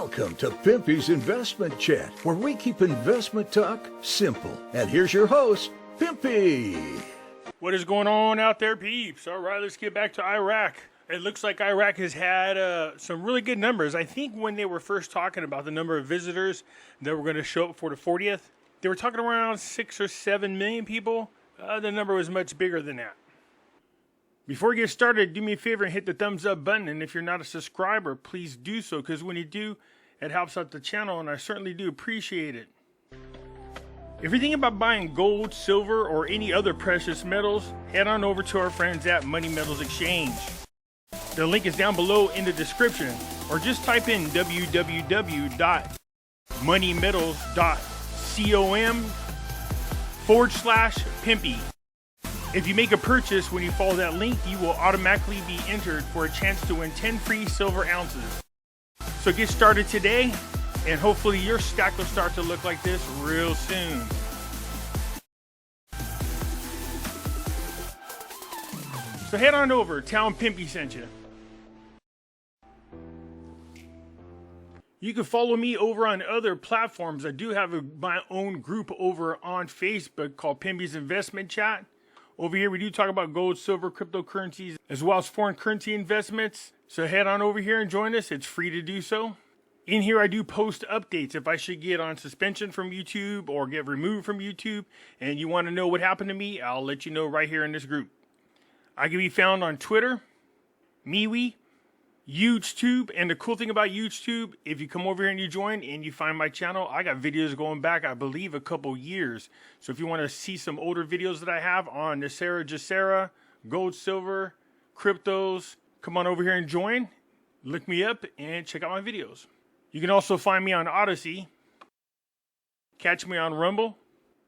Welcome to Pimpy's Investment Chat, where we keep investment talk simple. And here's your host, Pimpy. What is going on out there, peeps? All right, let's get back to Iraq. It looks like Iraq has had some really good numbers. I think when they were first talking about the number of visitors that were going to show up for the 40th, they were talking around 6 or 7 million people. The number was much bigger than that. Before we get started, do me a favor and hit the thumbs up button. And if you're not a subscriber, please do so, because when you do, it helps out the channel, and I certainly do appreciate it. If you're thinking about buying gold, silver, or any other precious metals, head on over to our friends at Money Metals Exchange. The link is down below in the description, or just type in www.moneymetals.com/Pimpy. If you make a purchase when you follow that link, you will automatically be entered for a chance to win 10 free silver ounces. So get started today, and hopefully your stack will start to look like this real soon. So head on over, tell them Pimpy sent you. You can follow me over on other platforms. I do have my own group over on Facebook called Pimpy's Investment Chat. Over here, we do talk about gold, silver, cryptocurrencies, as well as foreign currency investments. So head on over here and join us. It's free to do so. In here, I do post updates. If I should get on suspension from YouTube or get removed from YouTube and you want to know what happened to me, I'll let you know right here in this group. I can be found on Twitter, MeWe, YouTube, and the cool thing about YouTube, if you come over here and you join and you find my channel, I got videos going back, I believe, a couple years. So if you want to see some older videos that I have on Nasera, Jacera, gold, silver, cryptos, come on over here and join. Look me up and check out my videos. You can also find me on Odyssey. Catch me on Rumble.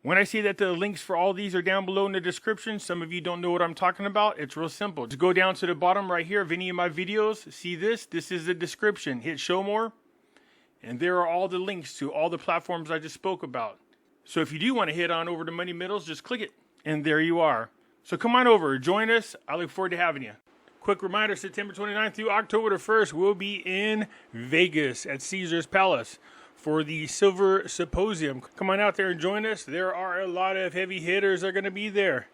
When I say that the links for all these are down below in the description, some of you don't know what I'm talking about. It's real simple. Just go down to the bottom right here of any of my videos. See this? This is the description. Hit show more. And there are all the links to all the platforms I just spoke about. So if you do want to head on over to Money Metals, just click it. And there you are. So come on over. Join us. I look forward to having you. Quick reminder, September 29th through October the 1st, we'll be in Vegas at Caesar's Palace for the Silver Symposium. Come on out there and join us. There are a lot of heavy hitters that are going to be there.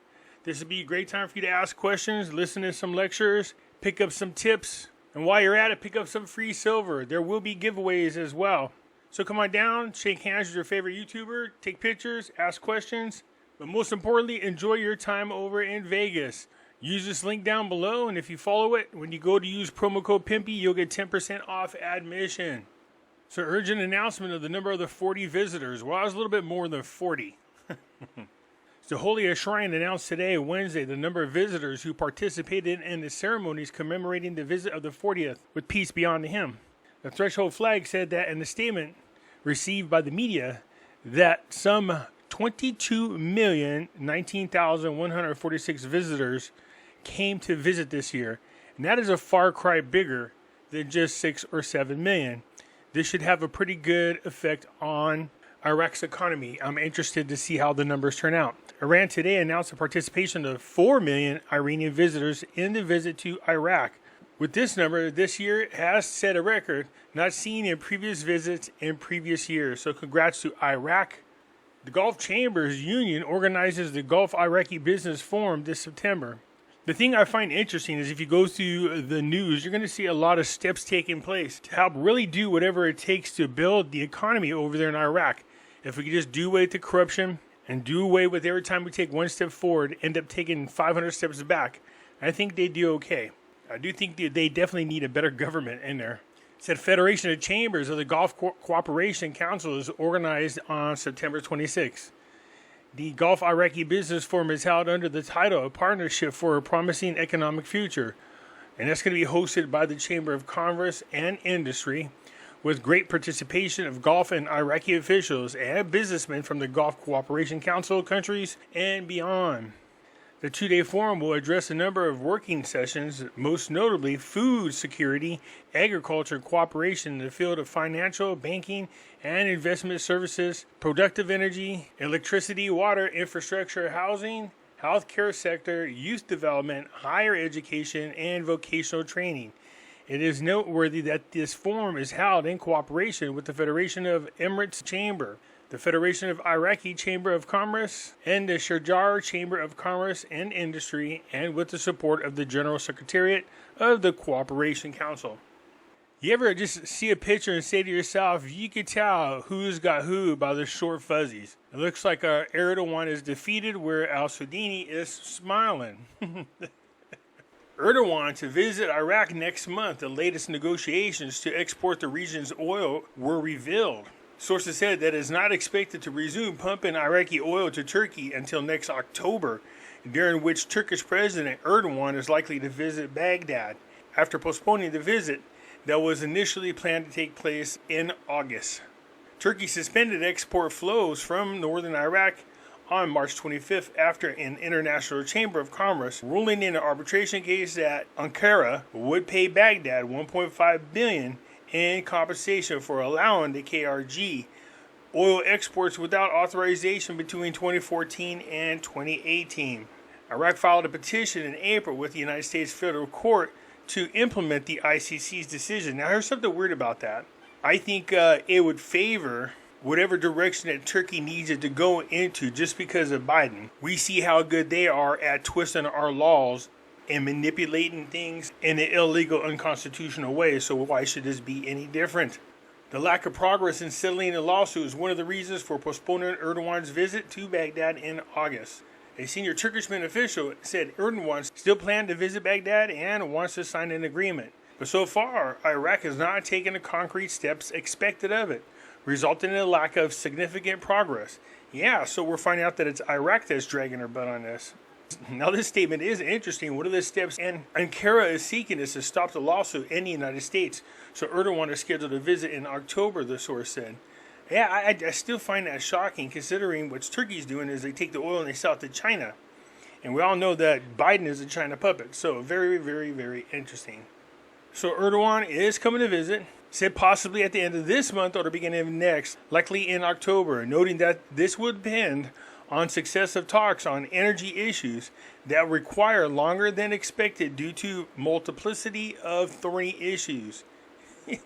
This will be a great time for you to ask questions, listen to some lectures, pick up some tips, and while you're at it, pick up some free silver. There will be giveaways as well. So come on down, shake hands with your favorite YouTuber, take pictures, ask questions, but most importantly, enjoy your time over in Vegas. Use this link down below, and if you follow it, when you go to use promo code Pimpy, you'll get 10% off admission. So urgent announcement of the number of the 40 visitors. Well, I was a little bit more than 40. So Holy Shrine announced today, Wednesday, the number of visitors who participated in the ceremonies commemorating the visit of the 40th, with peace be unto him. The Threshold Flag said that in the statement received by the media that some 22,019,146 visitors came to visit this year. And that is a far cry bigger than just 6 or 7 million. This should have a pretty good effect on Iraq's economy. I'm interested to see how the numbers turn out. Iran today announced the participation of 4 million Iranian visitors in the visit to Iraq. With this number, this year has set a record not seen in previous visits in previous years. So congrats to Iraq. The Gulf Chambers Union organizes the Gulf Iraqi Business Forum this September. The thing I find interesting is if you go through the news, you're going to see a lot of steps taking place to help really do whatever it takes to build the economy over there in Iraq. If we could just do away with the corruption and do away with every time we take one step forward, end up taking 500 steps back, I think they do okay. I do think they definitely need a better government in there. It said Federation of Chambers of the Gulf Cooperation Council is organized on September 26th. The Gulf Iraqi Business Forum is held under the title of Partnership for a Promising Economic Future. And that's going to be hosted by the Chamber of Commerce and Industry, with great participation of Gulf and Iraqi officials and businessmen from the Gulf Cooperation Council countries and beyond. The two-day forum will address a number of working sessions, most notably food security, agriculture, cooperation in the field of financial, banking, and investment services, productive energy, electricity, water, infrastructure, housing, healthcare sector, youth development, higher education, and vocational training. It is noteworthy that this forum is held in cooperation with the Federation of Emirates Chamber, the Federation of Iraqi Chamber of Commerce, and the Sharjah Chamber of Commerce and Industry, and with the support of the General Secretariat of the Cooperation Council. You ever just see a picture and say to yourself, you can tell who's got who by the short fuzzies. It looks like Erdogan is defeated where al-Sudani is smiling. Erdogan to visit Iraq next month. The latest negotiations to export the region's oil were revealed. Sources said that it is not expected to resume pumping Iraqi oil to Turkey until next October, during which Turkish President Erdogan is likely to visit Baghdad, after postponing the visit that was initially planned to take place in August. Turkey suspended export flows from northern Iraq on March 25th after an International Chamber of Commerce ruling in an arbitration case that Ankara would pay Baghdad $1.5 billion in compensation for allowing the KRG oil exports without authorization between 2014 and 2018. Iraq filed a petition in April with the United States Federal Court to implement the ICC's decision. Now, here's something weird about that. I think it would favor whatever direction that Turkey needs it to go into just because of Biden. We see how good they are at twisting our laws and manipulating things in an illegal, unconstitutional way. So why should this be any different? The lack of progress in settling the lawsuit is one of the reasons for postponing Erdogan's visit to Baghdad in August. A senior Turkish official said Erdogan still planned to visit Baghdad and wants to sign an agreement. But so far, Iraq has not taken the concrete steps expected of it, resulting in a lack of significant progress. Yeah, so we're finding out that it's Iraq that's dragging her butt on this. Now, this statement is interesting. One of the steps Ankara is seeking is to stop the lawsuit in the United States. So Erdogan is scheduled to visit in October, the source said. Yeah, I still find that shocking, considering what Turkey's doing is they take the oil and they sell it to China. And we all know that Biden is a China puppet. So very, very, very interesting. So Erdogan is coming to visit. Said possibly at the end of this month or the beginning of next, likely in October, noting that this would depend on successive talks on energy issues that require longer than expected due to multiplicity of thorny issues.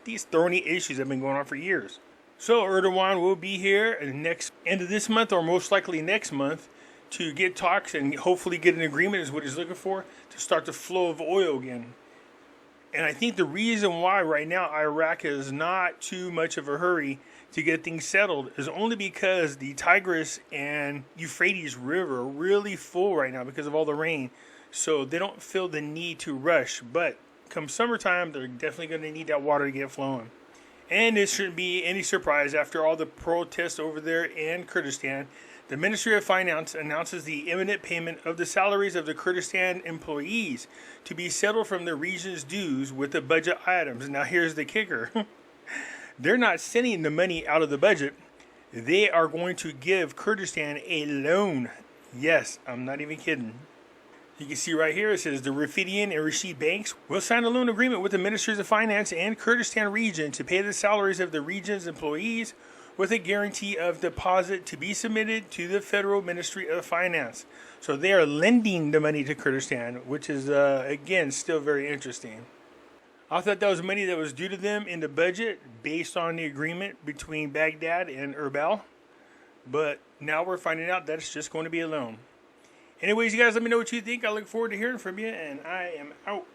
These thorny issues have been going on for years. So Erdogan will be here next end of this month or most likely next month to get talks and hopefully get an agreement is what he's looking for to start the flow of oil again. And I think the reason why right now Iraq is not too much of a hurry to get things settled is only because the Tigris and Euphrates River are really full right now because of all the rain. So they don't feel the need to rush. But come summertime, they're definitely going to need that water to get flowing. And it shouldn't be any surprise after all the protests over there in Kurdistan. The Ministry of Finance announces the imminent payment of the salaries of the Kurdistan employees to be settled from the region's dues with the budget items. Now here's the kicker. They're not sending the money out of the budget. They are going to give Kurdistan a loan. Yes, I'm not even kidding. You can see right here it says the Rafidian and Rashid banks will sign a loan agreement with the Ministries of Finance and Kurdistan region to pay the salaries of the region's employees with a guarantee of deposit to be submitted to the Federal Ministry of Finance. So they are lending the money to Kurdistan, which is, again, still very interesting. I thought that was money that was due to them in the budget based on the agreement between Baghdad and Erbil. But now we're finding out that it's just going to be a loan. Anyways, you guys let me know what you think. I look forward to hearing from you, and I am out.